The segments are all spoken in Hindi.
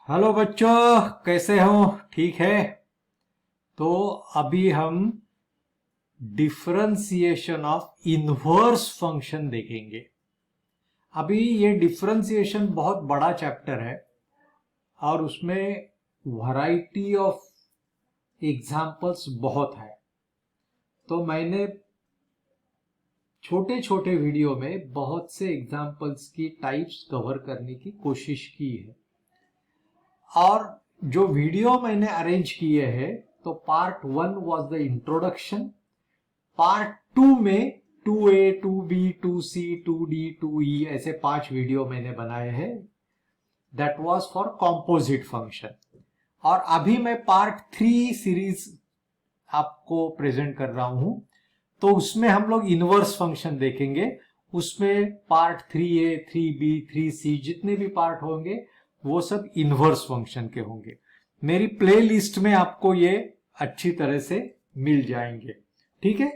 हेलो बच्चों, कैसे हो? ठीक है। तो अभी हम डिफरेंशिएशन ऑफ इनवर्स फंक्शन देखेंगे। अभी ये डिफरेंशिएशन बहुत बड़ा चैप्टर है और उसमें वैरायटी ऑफ एग्जाम्पल्स बहुत है। तो मैंने छोटे छोटे वीडियो में बहुत से एग्जाम्पल्स की टाइप्स कवर करने की कोशिश की है। और जो वीडियो मैंने अरेंज किए हैं, तो part 1 was the introduction, part 2 में 2A 2B 2C 2D 2E ऐसे 5 वीडियो मैंने बनाए हैं। That was for composite function. और अभी मैं पार्ट 3 सीरीज आपको प्रेजेंट कर रहा हूं, तो उसमें हम लोग इनवर्स फंक्शन देखेंगे। उसमें पार्ट 3A 3B 3C जितने भी पार्ट होंगे वो सब इनवर्स फंक्शन के होंगे। मेरी प्ले लिस्ट में आपको ये अच्छी तरह से मिल जाएंगे। ठीक है,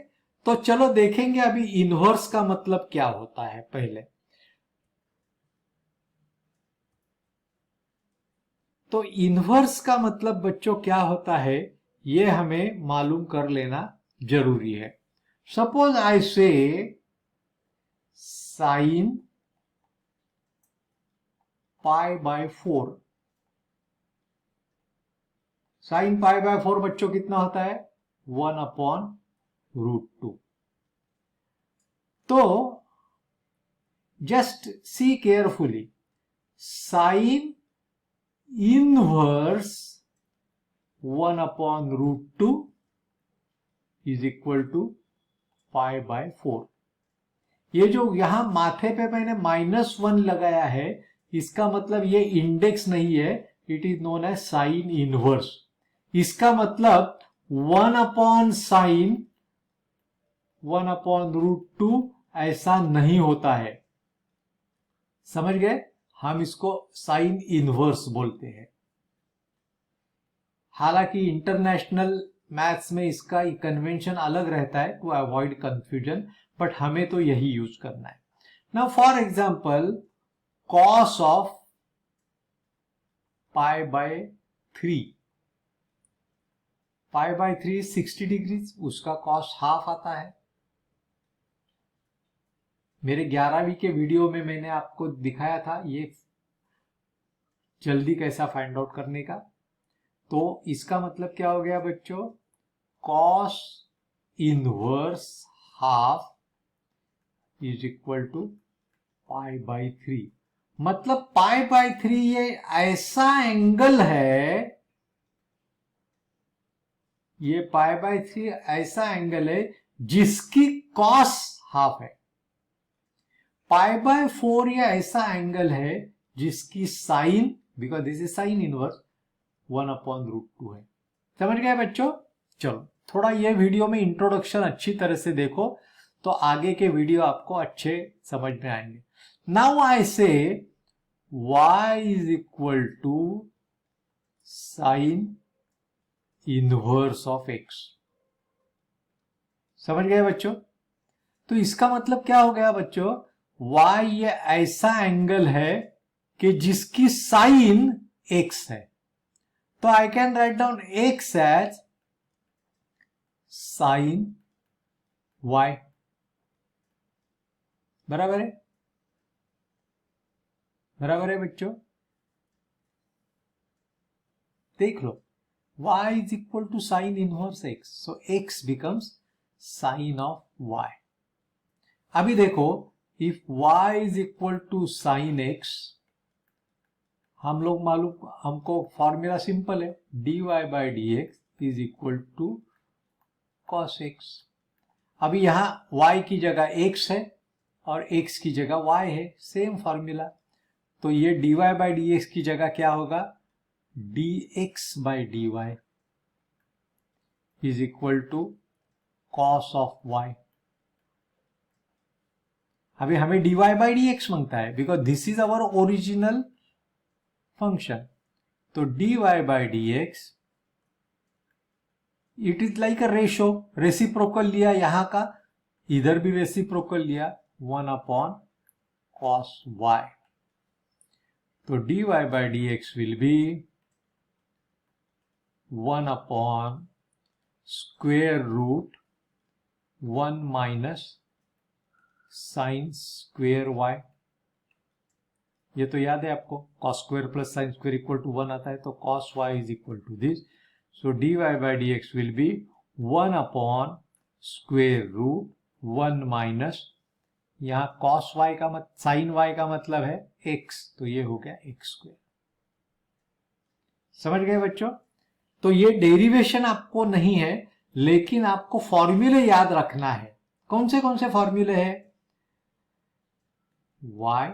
तो चलो देखेंगे अभी इनवर्स का मतलब क्या होता है। पहले तो इनवर्स का मतलब बच्चों क्या होता है, ये हमें मालूम कर लेना जरूरी है। Suppose I say sine pi by 4। Sine pi by 4 बच्चों कितना होता है? 1/√2। तो just see carefully, sine inverse 1/√2 is equal to pi by 4। ये जो यहां माथे पे मैंने -1 लगाया है, इसका मतलब ये इंडेक्स नहीं है, it is known as sine inverse. इसका मतलब 1/sin 1/√2 ऐसा नहीं होता है। समझ गए? हम इसको साइन इनवर्स बोलते हैं। हालांकि इंटरनेशनल मैथ्स में इसका कन्वेंशन अलग रहता है टू अवॉइड कंफ्यूजन, बट हमें तो यही यूज करना है। Now for example, cos of pi by 3, pi by 3 60 degree, उसका कॉस हाफ आता है। मेरे 11वीं के वीडियो में मैंने आपको दिखाया था ये जल्दी कैसा फाइंड आउट करने का। तो इसका मतलब क्या हो गया बच्चों? Cos inverse half is equal to pi by 3। मतलब पाई बाय 3 ये ऐसा एंगल है, ये पाई बाय 3 ऐसा एंगल है जिसकी कॉस हाफ है। पाई बाय 4 ये ऐसा एंगल है जिसकी sine, because this is sine inverse, 1/√2 है। समझ गए बच्चों? चलो थोड़ा ये वीडियो में इंट्रोडक्शन अच्छी तरह से देखो, तो आगे के वीडियो आपको अच्छे समझ में आएंगे। Now I say y is equal to sine inverse of x। समझ गए बच्चों? तो इसका मतलब क्या हो गया बच्चों? y ये ऐसा एंगल है कि जिसकी साइन x है। तो I can write down x as sine y। बराबर है? बराबर है बच्चों? देख लो, y is equal to sine inverse x, so x becomes sine of y। अभी देखो, if y is equal to sine x, हम लोग मालूम, हमको फॉर्मूला सिंपल है, dy by D X is equal to cos x। अभी यहां y की जगह x है और x की जगह y है, सेम फॉर्मूला। तो ये dy बाई डी एक्स की जगह क्या होगा? dx by dy is equal to cos of y। अभी हमें dy बाई डी एक्स मांगता है, because this is our original function. तो dy by D X, it is like a ratio, reciprocal लिया यहां का, इधर भी रेसिप्रोकल लिया, 1/cos y। तो dy by dx will be 1 upon square root 1 minus sin square y। ये तो याद है आपको, cos square plus sin square equal to 1 आता है, तो cos y is equal to this. So dy by dx will be 1 upon square root 1 minus, यहाँ cos y का sin y का मतलब है x, तो ये हो गया x स्क्वेयर। समझ गए बच्चों? तो ये डेरिवेशन आपको नहीं है, लेकिन आपको फॉर्मूले याद रखना है। कौन से फॉर्मूले हैं? y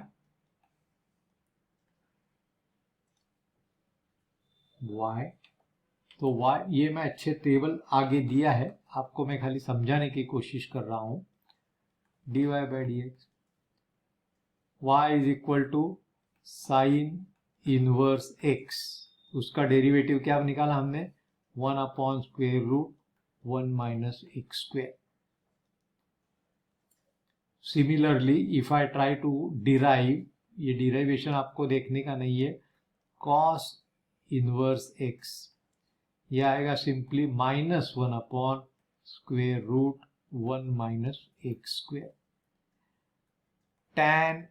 तो y, ये मैं अच्छे टेबल आगे दिया है आपको, मैं खाली समझाने की कोशिश कर रहा हूं। dy by dx y is equal to sine inverse x, उसका डेरिवेटिव क्या निकाला हमने? 1 upon square root 1 minus x square. Similarly if I try to derive, ये डिराइवेशन आपको देखने का नहीं है, cos इनवर्स x, ये आएगा simply -1 upon square root 1 minus x square. tan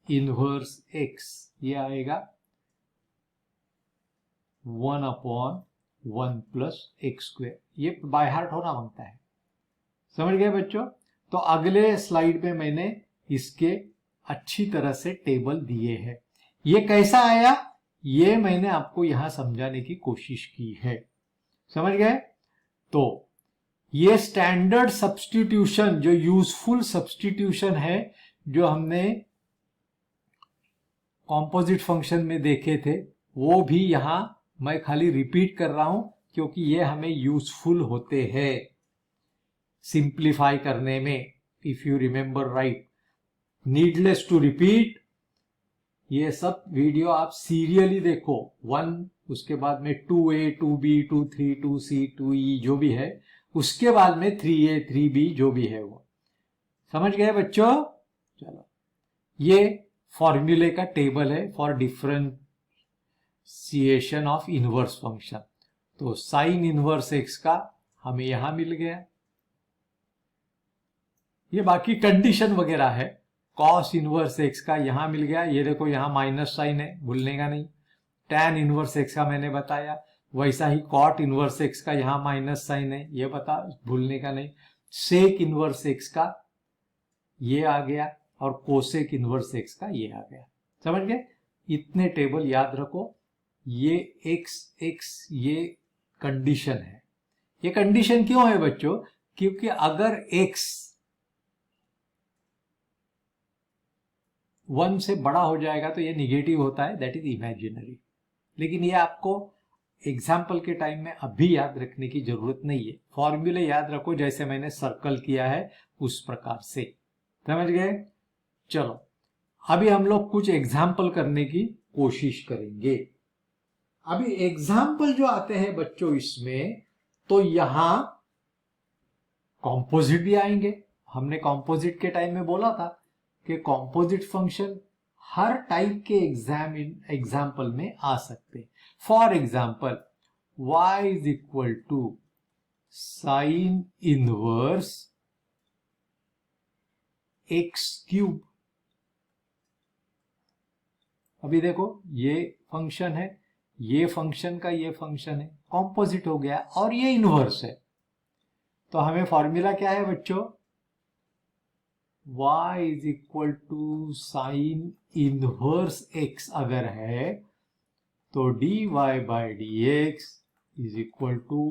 inverse x, ये आएगा 1 अपॉन 1 प्लस x स्क्वेयर। ये बाय हार्ट होना मांगता है। समझ गए बच्चों? तो अगले स्लाइड में मैंने इसके अच्छी तरह से टेबल दिए हैं। ये कैसा आया, ये मैंने आपको यहां समझाने की कोशिश की है। समझ गए? तो ये स्टैंडर्ड सब्स्टिट्यूशन, जो यूजफुल सब्स्टिट्यूशन है, जो हमने कॉम्पोजिट फंक्शन में देखे थे, वो भी यहां मैं खाली रिपीट कर रहा हूं, क्योंकि ये हमें यूजफुल होते हैं सिंप्लीफाई करने में। If you remember right, needless to repeat, ये सब वीडियो आप सीरियली देखो, 1, उसके बाद में 2a 2b 2c 2c 2e जो भी है, उसके बाद में 3a 3b जो भी है वो। समझ गए बच्चों? चलो, ये फॉर्मूले का टेबल है for differentiation of inverse function. तो साइन इनवर्स x का हमें यहां मिल गया। ये बाकी कंडीशन वगैरह है। कॉस इनवर्स x का यहां मिल गया, ये देखो यहां माइनस साइन है, भूलने का नहीं। टैन इनवर्स x का मैंने बताया, वैसा ही कॉट इनवर्स x का यहां माइनस साइन है, ये भूलने का नहीं। सेक इनवर्स x का ये आ गया, और कोसेक इनवर्स x का ये आ गया। समझ गए? इतने टेबल याद रखो। ये x ये कंडीशन है। ये कंडीशन क्यों है बच्चों? क्योंकि अगर x 1 से बड़ा हो जाएगा तो ये निगेटिव होता है, दैट इज इमेजिनरी। लेकिन ये आपको एग्जाम्पल के टाइम में अभी याद रखने की जरूरत नहीं है। फॉर्मूले याद रखो, जैसे मैंने सर्कल किया है उस प्रकार से। समझ गए? चलो, अभी हम लोग कुछ एग्जाम्पल करने की कोशिश करेंगे। अभी एग्जाम्पल जो आते हैं बच्चों इसमें, तो यहां कॉम्पोजिट भी आएंगे। हमने कॉम्पोजिट के टाइम में बोला था कि कॉम्पोजिट फंक्शन हर टाइप के एग्जाम्पल में आ सकते हैं। For example, y is equal to sine inverse x cube. अभी देखो, ये फंक्शन है, ये फंक्शन का ये फंक्शन है, कॉम्पोजिट हो गया, और ये इनवर्स है। तो हमें फॉर्मूला क्या है बच्चों? y is equal to sine inverse x अगर है, तो dy by dx is equal to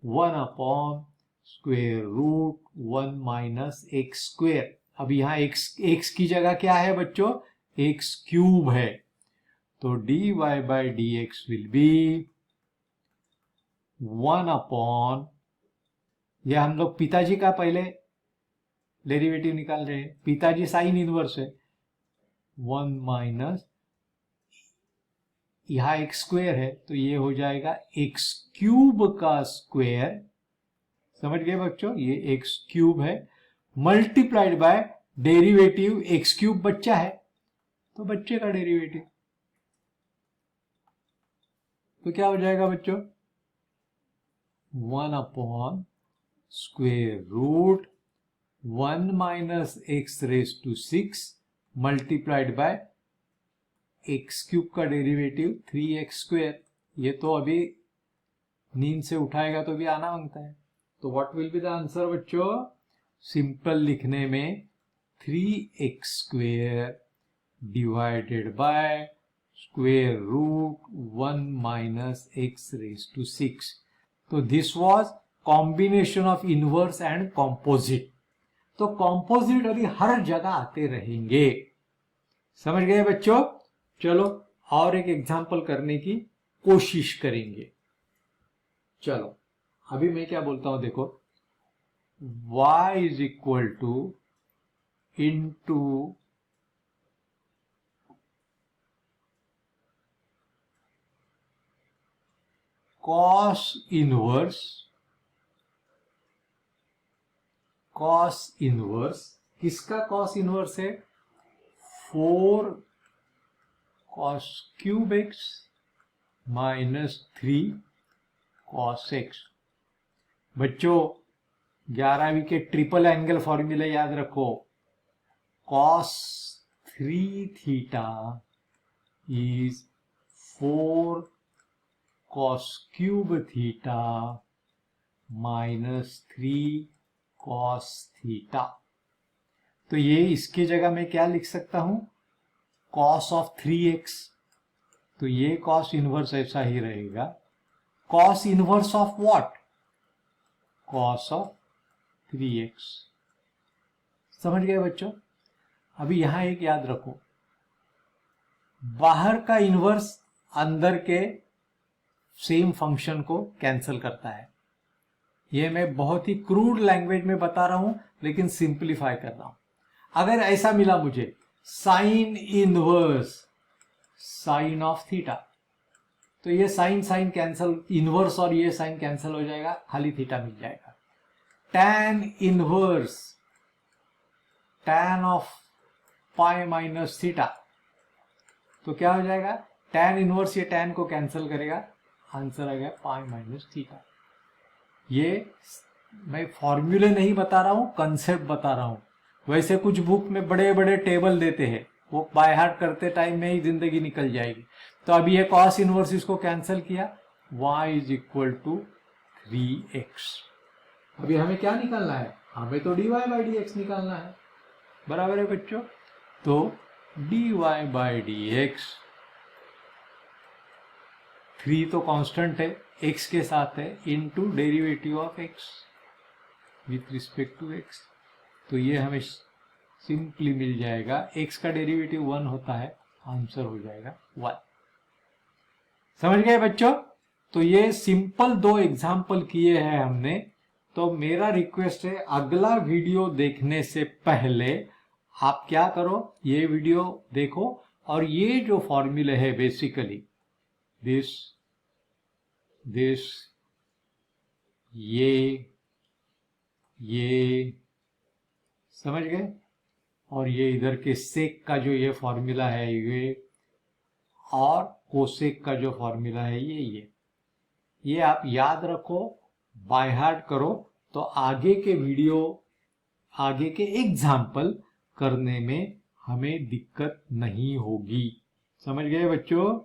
1 upon square root 1 minus x square. अब यहाँ x की जगह क्या है बच्चों? x क्यूब है। तो dy by dx will be 1 upon, यह हम लोग पिताजी का पहले डेरिवेटिव निकाल रहे हैं। पिताजी साइन इनवर्स है, 1 माइनस, यहां एक्स स्क्वेयर है तो ये हो जाएगा एक्स क्यूब का स्क्वेयर। समझ गए बच्चों? ये एक्स क्यूब है, multiplied by derivative x cube बच्चा है, तो बच्चे का डेरिवेटिव तो क्या हो जाएगा बच्चों, 1 upon square root 1 minus X raise to 6 multiplied by X cube का डेरिवेटिव 3x स्क्वेयर। ये तो अभी नींद से उठाएगा तो भी आना मांगता है। तो what will be the answer बच्चों, सिंपल लिखने में 3x square divided by square root 1 minus X raise to 6। तो this was combination of inverse and composite. तो कॉम्पोजिट अभी हर जगह आते रहेंगे, समझ गए बच्चों। चलो और एक एग्जांपल करने की कोशिश करेंगे। चलो अभी मैं क्या बोलता हूं देखो, y is equal two into cos inverse किसका कॉस इनवर्स है, 4 cos cube x minus 3 cos x. बच्चों 11वीं के ट्रिपल एंगल फॉर्मूला याद रखो, cos 3 theta is 4 cos cube theta minus 3 cos theta. तो ये इसकी जगह मैं क्या लिख सकता हूं, कॉस ऑफ 3x। तो ये कॉस इनवर्स ऐसा ही रहेगा, cos inverse of what, cos of 3x। समझ गए बच्चों। अभी यहां एक याद रखो, बाहर का इनवर्स अंदर के सेम फंक्शन को कैंसिल करता है। यह मैं बहुत ही क्रूड लैंग्वेज में बता रहा हूं, लेकिन सिंप्लीफाई कर रहा हूं। अगर ऐसा मिला मुझे sine inverse sine of theta, तो ये साइन कैंसिल, इनवर्स और ये साइन कैंसिल हो जाएगा, खाली थीटा मिल जाएगा। Tan inverse tan of pi minus theta, तो क्या हो जाएगा, टैन इनवर्स ये टैन को कैंसिल करेगा, आंसर आ गया पाई माइनस थीटा। ये मैं फॉर्मूले नहीं बता रहा हूं, कंसेप्ट बता रहा हूं। वैसे कुछ बुक में बड़े बड़े टेबल देते हैं, वो बाय हार्ट करते टाइम में ही जिंदगी निकल जाएगी। तो अभी ये कॉस इनवर्स इसको कैंसिल किया, y is equal to 3x। अभी हमें क्या निकालना है, हमें तो dy बाई dx निकालना है, बराबर है बच्चों। तो dy बाई dx, 3 तो कांस्टेंट है, x के साथ है, into derivative of x with respect to x। तो ये हमें सिंपली मिल जाएगा, x का डेरिवेटिव 1 होता है, आंसर हो जाएगा 1। समझ गए बच्चों। तो ये सिंपल 2 एग्जाम्पल किए हैं हमने। तो मेरा रिक्वेस्ट है, अगला वीडियो देखने से पहले आप क्या करो, ये वीडियो देखो और ये जो फॉर्मूला है बेसिकली दिस ये समझ गए, और ये इधर के सेक का जो ये फॉर्मूला है ये, और कोसेक का जो फॉर्मूला है ये आप याद रखो, बाय हार्ट करो। तो आगे के वीडियो, आगे के एग्जाम्पल करने में हमें दिक्कत नहीं होगी। समझ गए बच्चों।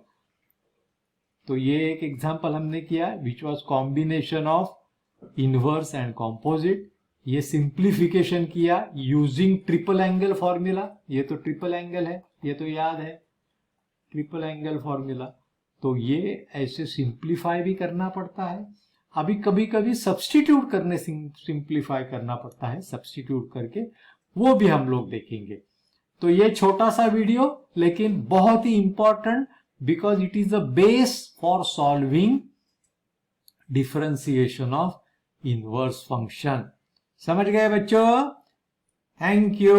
तो ये एक एग्जाम्पल हमने किया which was combination of inverse and composite. ये सिंप्लीफिकेशन किया यूजिंग ट्रिपल एंगल फॉर्मूला। ये तो ट्रिपल एंगल है, ये तो याद है ट्रिपल एंगल फॉर्मूला। तो ये ऐसे सिंप्लीफाई भी करना पड़ता है, अभी कभी कभी सब्स्टिट्यूट करने सिंप्लीफाई करना पड़ता है, सब्स्टिट्यूट करके, वो भी हम लोग देखेंगे। तो ये छोटा सा वीडियो लेकिन बहुत ही important, because it is the base for solving differentiation of inverse function. समझ गए बच्चों। Thank you.